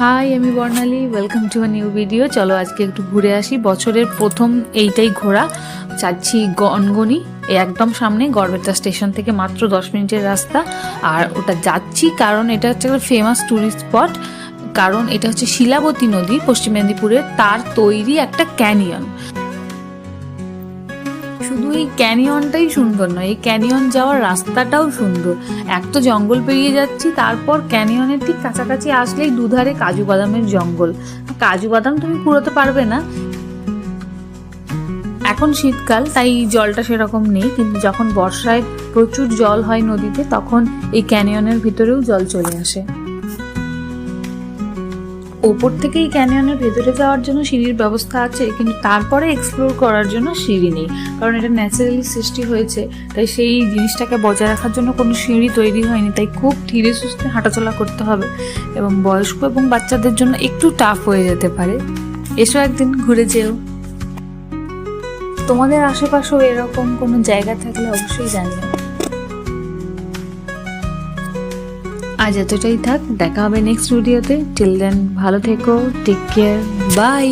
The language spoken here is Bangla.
হাই, আমি Barnali. Welcome to a new video. চলো আজকে একটু ঘুরে আসি। বছরের প্রথম এইটাই ঘোরা। যাচ্ছি গনগনি, একদম সামনে গড়বেতা স্টেশন থেকে মাত্র 10 মিনিটের রাস্তা। আর ওটা যাচ্ছি কারণ এটা হচ্ছে একটা ফেমাস ট্যুরিস্ট স্পট। কারণ এটা হচ্ছে শিলাবতী নদী, পশ্চিম মেদিনীপুরের, তার তৈরি একটা ক্যানিয়ন। শুধু এই ক্যানিয়নটাই সুন্দর নয়, এই ক্যানিয়ন যাওয়ার রাস্তাটাও সুন্দর। এক তো জঙ্গল পেরিয়ে যাচ্ছি, তারপর ক্যানিয়নের ঠিক কাছাকাছি আসলেই দুধারে কাজু বাদামের জঙ্গল। কাজু বাদাম তুমি কুড়োতে পারবে না, এখন শীতকাল তাই জলটা সেরকম নেই, কিন্তু যখন বর্ষায় প্রচুর জল হয় নদীতে তখন এই ক্যানিয়নের ভিতরেও জল চলে আসে। ওপর থেকে এই ক্যানিয়নের ভেতরে যাওয়ার জন্য সিঁড়ির ব্যবস্থা আছে, কিন্তু তারপরে এক্সপ্লোর করার জন্য সিঁড়ি নেই, কারণ এটা ন্যাচারালি সৃষ্টি হয়েছে। তাই সেই জিনিসটাকে বজায় রাখার জন্য কোনো সিঁড়ি তৈরি হয়নি, তাই খুব ধীরে সুস্থে হাঁটাচলা করতে হবে এবং বয়স্ক এবং বাচ্চাদের জন্য একটু টাফ হয়ে যেতে পারে। এসো একদিন ঘুরে যেও। তোমাদের আশেপাশেও এরকম কোনো জায়গা থাকলে অবশ্যই জানিও। আজ এতটাই থাক, দেখা হবে নেক্সট ভিডিওতে। টিল দেন ভালো থেকো, টেক কেয়ার, বাই।